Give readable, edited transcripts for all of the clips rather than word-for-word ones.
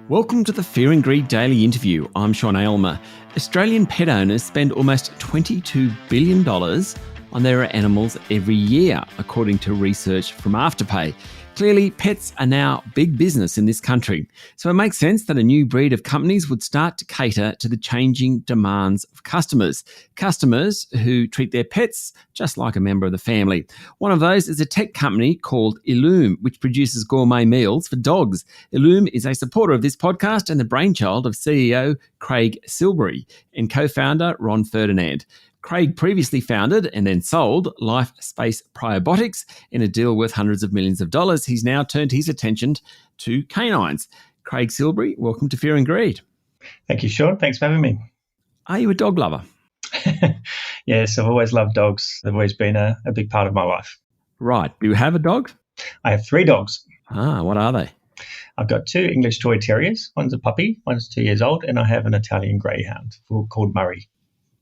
Welcome to the Fear and Greed Daily Interview. I'm Sean Aylmer. Australian pet owners spend almost $22 billion on their animals every year, according to research from Afterpay. Clearly, pets are now big business in this country. So it makes sense that a new breed of companies would start to cater to the changing demands of customers. Customers who treat their pets just like a member of the family. One of those is a tech company called Illume, which produces gourmet meals for dogs. Illume is a supporter of this podcast and the brainchild of CEO Craig Silbery and co-founder Ron Ferdinand. Craig previously founded and then sold Life Space Probiotics in a deal worth hundreds of millions of dollars. He's now turned his attention to canines. Craig Silbery, welcome to Fear and Greed. Thank you, Sean. Thanks for having me. Are you a dog lover? Yes, I've always loved dogs. They've always been a big part of my life. Right. Do you have a dog? I have 3 dogs. What are they? I've got 2 English toy terriers. One's a puppy, one's 2 years old, and I have an Italian greyhound called Murray.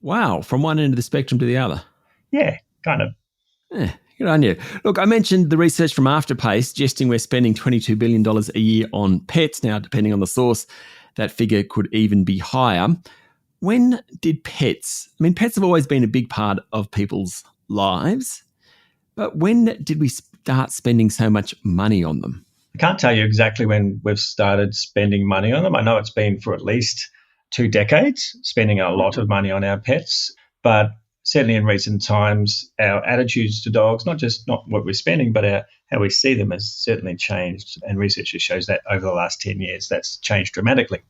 Wow, from one end of the spectrum to the other. Yeah, kind of. Good on you. Look, I mentioned the research from Afterpay suggesting we're spending $22 billion a year on pets. Now, depending on the source, that figure could even be higher. When did pets have always been a big part of people's lives, but when did we start spending so much money on them? I can't tell you exactly when we've started spending money on them. I know it's been for at least 2 decades, spending a lot of money on our pets. But certainly in recent times, our attitudes to dogs, not what we're spending, but how we see them has certainly changed. And research shows that over the last 10 years, that's changed dramatically.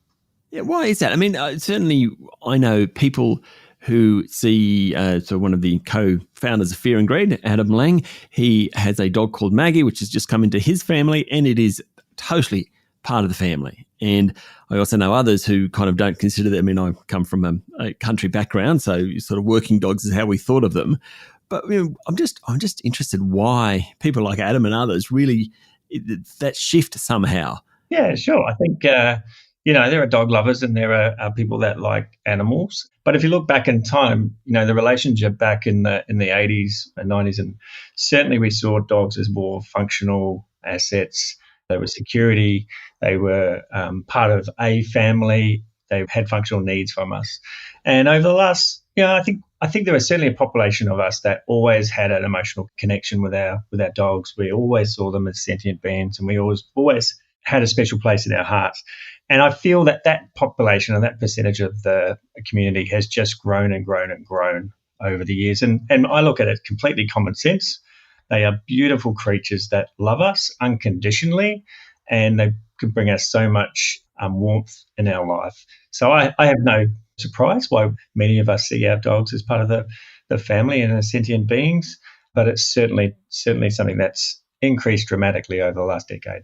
Yeah, why is that? Certainly I know people who see, so one of the co-founders of Fear and Greed, Adam Lang, he has a dog called Maggie, which has just come into his family, and it is totally part of the family. And I also know others who kind of don't consider that. I come from a country background, so sort of working dogs is how we thought of them. But I'm just interested why people like Adam and others really that shift somehow. Yeah, sure. I think there are dog lovers and there are people that like animals. But if you look back in time, the relationship back in the 80s and 90s, and certainly we saw dogs as more functional assets. They were security. They were part of a family. They had functional needs from us. And over the last, I think there was certainly a population of us that always had an emotional connection with our dogs. We always saw them as sentient beings, and we always had a special place in our hearts. And I feel that population and that percentage of the community has just grown and grown and grown over the years. And I look at it completely common sense. They are beautiful creatures that love us unconditionally, and they can bring us so much warmth in our life. So I have no surprise why many of us see our dogs as part of the family and as sentient beings, but it's certainly something that's increased dramatically over the last decade.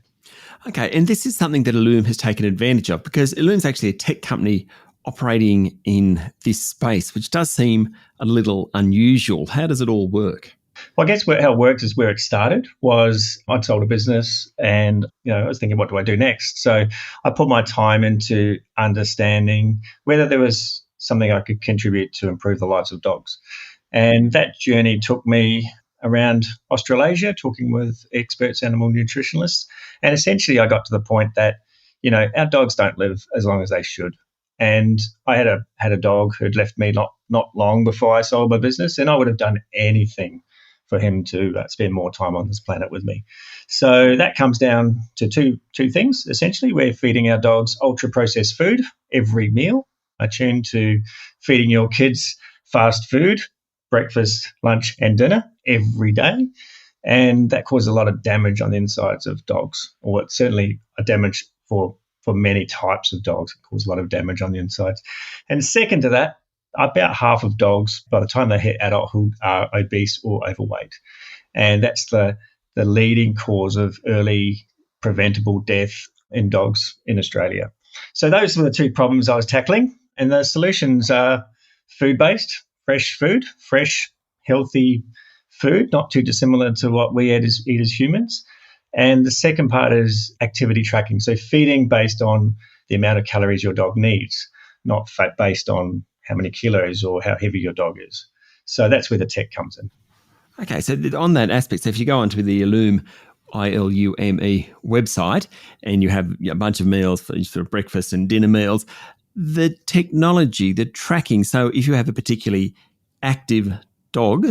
Okay, and this is something that Illume has taken advantage of, because Illume's actually a tech company operating in this space, which does seem a little unusual. How does it all work? Well, I guess how it works is where it started was I'd sold a business and, I was thinking, what do I do next? So I put my time into understanding whether there was something I could contribute to improve the lives of dogs. And that journey took me around Australasia, talking with experts, animal nutritionalists. And essentially I got to the point that, our dogs don't live as long as they should. And I had a dog who'd left me not long before I sold my business, and I would have done anything for him to spend more time on this planet with me. So that comes down to two things. Essentially, we're feeding our dogs ultra-processed food every meal. I tune to feeding your kids fast food, breakfast, lunch, and dinner every day. And that causes a lot of damage on the insides of dogs, or it's certainly a damage for many types of dogs. It causes a lot of damage on the insides. And second to that, about half of dogs, by the time they hit adulthood, are obese or overweight. And that's the leading cause of early preventable death in dogs in Australia. So those were the 2 problems I was tackling. And the solutions are food-based, fresh, healthy food, not too dissimilar to what we eat as humans. And the second part is activity tracking. So feeding based on the amount of calories your dog needs, not fat based on how many kilos or how heavy your dog is. So that's where the tech comes in. Okay, so on that aspect, so if you go onto the Illume Ilume website, and you have a bunch of meals for sort of breakfast and dinner meals. The technology, the tracking. So if you have a particularly active dog,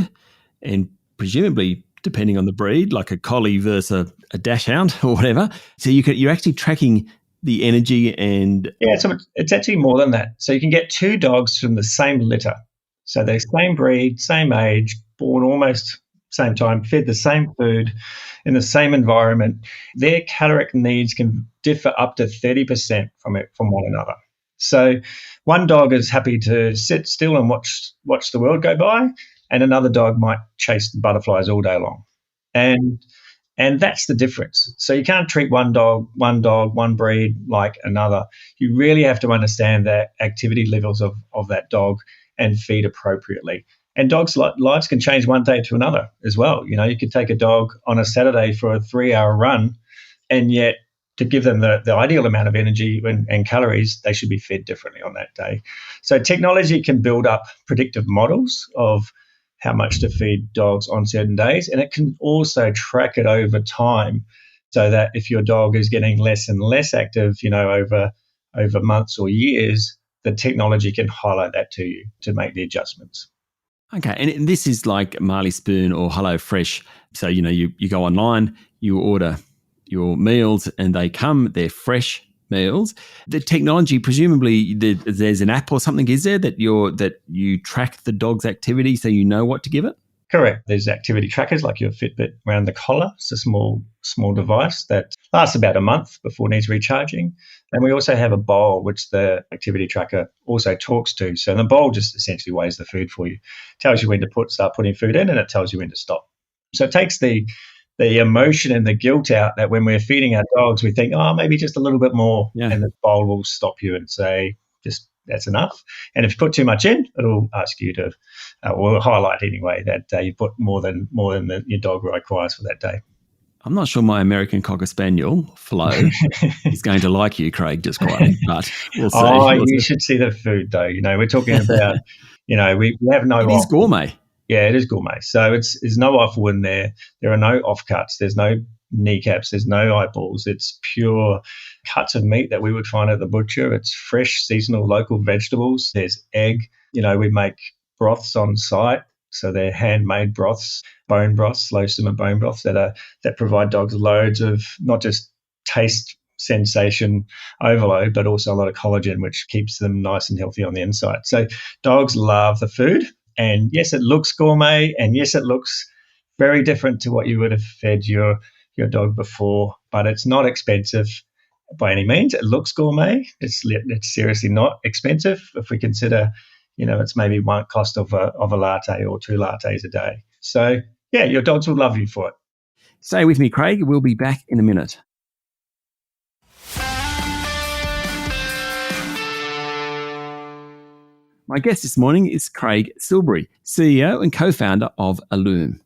and presumably depending on the breed, like a collie versus a dachshund or whatever, so you're actually tracking the energy and Yeah, so it's actually more than that. So you can get two dogs from the same litter. So they're same breed, same age, born almost same time, fed the same food in the same environment. Their caloric needs can differ up to 30% from one another. So one dog is happy to sit still and watch the world go by, and another dog might chase the butterflies all day long. And that's the difference. So you can't treat one dog, one breed like another. You really have to understand the activity levels of that dog and feed appropriately. And dogs' lives can change one day to another as well. You know, you could take a dog on a Saturday for a 3-hour run, and yet to give them the ideal amount of energy and calories, they should be fed differently on that day. So technology can build up predictive models of how much to feed dogs on certain days, and it can also track it over time, so that if your dog is getting less and less active, over months or years, the technology can highlight that to you to make the adjustments. Okay, and this is like Marley Spoon or HelloFresh. So, you go online, you order your meals and they're fresh meals. The technology, presumably there's an app or something, is there, that you track the dog's activity so you know what to give it? Correct. There's activity trackers like your Fitbit around the collar. It's a small device that lasts about a month before it needs recharging. And we also have a bowl, which the activity tracker also talks to. So the bowl just essentially weighs the food for you, tells you when to start putting food in, and it tells you when to stop. So it takes the emotion and the guilt out that when we're feeding our dogs, we think, maybe just a little bit more, and the bowl will stop you and say, just that's enough. And if you put too much in, it'll ask you to, or highlight anyway, that you put more than your dog requires for that day. I'm not sure my American Cocker Spaniel, Flo, is going to like you, Craig, just quite, but we'll see. You should see the food, though. We're talking about, we have no It is gourmet. Yeah, it is gourmet. So there's no offal in there. There are no offcuts. There's no kneecaps. There's no eyeballs. It's pure cuts of meat that we would find at the butcher. It's fresh, seasonal, local vegetables. There's egg. We make broths on site. So they're handmade broths, bone broths, low simmer bone broths that provide dogs loads of not just taste sensation overload, but also a lot of collagen, which keeps them nice and healthy on the inside. So dogs love the food. And yes, it looks gourmet, and yes, it looks very different to what you would have fed your dog before, but it's not expensive by any means. It looks gourmet. It's seriously not expensive if we consider, it's maybe one cost of a latte or 2 lattes a day. So yeah, your dogs will love you for it. Stay with me, Craig. We'll be back in a minute. My guest this morning is Craig Silbery, CEO and co-founder of Illume.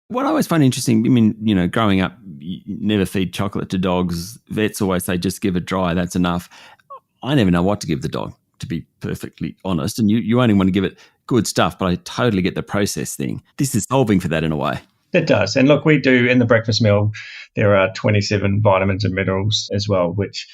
What I always find interesting, growing up, you never feed chocolate to dogs. Vets always say, just give it dry, that's enough. I never know what to give the dog, to be perfectly honest. And you only want to give it good stuff, but I totally get the process thing. This is solving for that in a way. It does. And look, we do in the breakfast meal, there are 27 vitamins and minerals as well, which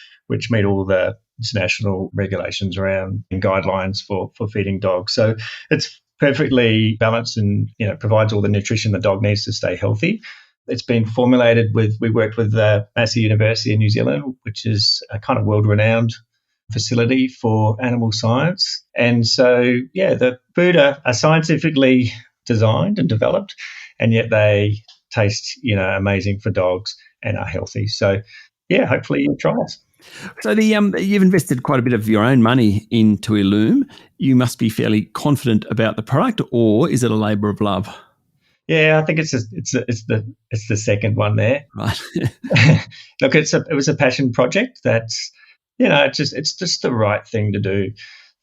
meet all the international regulations around and guidelines for feeding dogs. So it's perfectly balanced and provides all the nutrition the dog needs to stay healthy. It's been formulated we worked with Massey University in New Zealand, which is a kind of world-renowned facility for animal science. And so, the food are scientifically designed and developed, and yet they taste, amazing for dogs and are healthy. So, hopefully you'll try it. So you've invested quite a bit of your own money into Illume. You must be fairly confident about the product, or is it a labour of love? Yeah, I think it's the second one there. Right. Look, it was a passion project. That's it's just the right thing to do.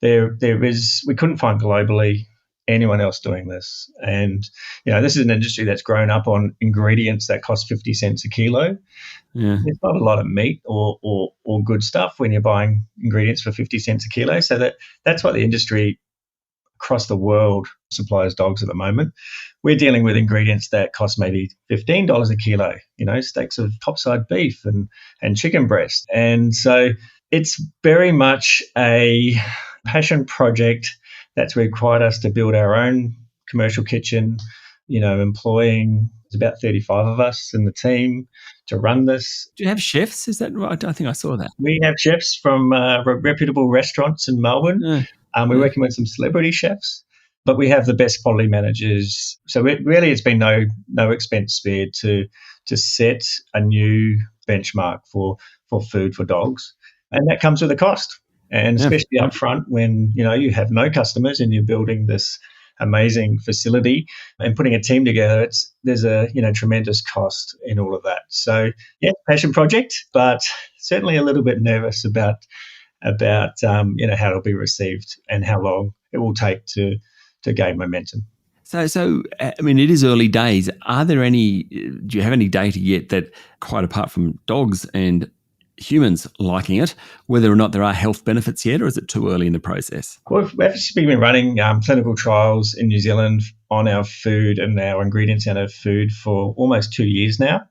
We couldn't find globally anyone else doing this, and this is an industry that's grown up on ingredients that cost 50 cents a kilo. Yeah. There's not a lot of meat or good stuff when you're buying ingredients for 50 cents a kilo. So that's what the industry across the world suppliers' dogs at the moment. We're dealing with ingredients that cost maybe $15 a kilo, steaks of topside beef and chicken breast. And so it's very much a passion project that's required us to build our own commercial kitchen, employing about 35 of us in the team to run this. Do you have chefs? Is that right? I think I saw that. We have chefs from reputable restaurants in Melbourne. We're working with some celebrity chefs, but we have the best quality managers. So it's been no expense spared to set a new benchmark for food for dogs. And that comes with a cost. And especially up front when, you have no customers and you're building this amazing facility and putting a team together, there's a tremendous cost in all of that. So passion project, but certainly a little bit nervous about how it'll be received and how long it will take to gain momentum. So it is early days. Do you have any data yet that, quite apart from dogs and humans liking it, whether or not there are health benefits yet, or is it too early in the process? Well, we've actually been running clinical trials in New Zealand on our food and our ingredients in our food for almost 2 years now.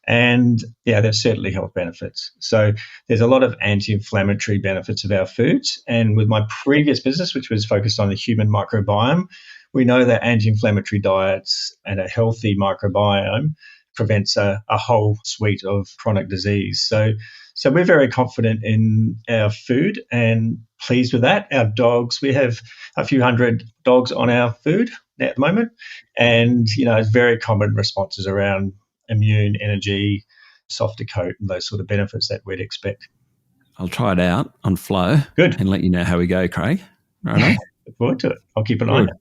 And there's certainly health benefits. So there's a lot of anti-inflammatory benefits of our foods. And with my previous business, which was focused on the human microbiome, we know that anti-inflammatory diets and a healthy microbiome prevents a whole suite of chronic disease. So we're very confident in our food and pleased with that. Our dogs, we have a few hundred dogs on our food at the moment. And, it's very common responses around immune, energy, softer coat, and those sort of benefits that we'd expect. I'll try it out on Flow. Good. And let you know how we go, Craig. Right. Look forward to it. I'll keep an eye on it.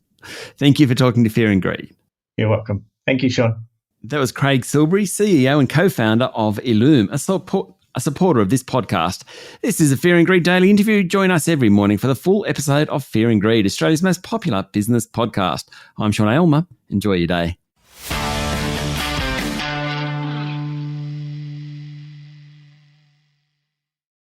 Thank you for talking to Fear and Greed. You're welcome. Thank you, Sean. That was Craig Silbery, CEO and co-founder of Illume, a supporter of this podcast. This is a Fear and Greed Daily Interview. Join us every morning for the full episode of Fear and Greed, Australia's most popular business podcast. I'm Sean Aylmer. Enjoy your day.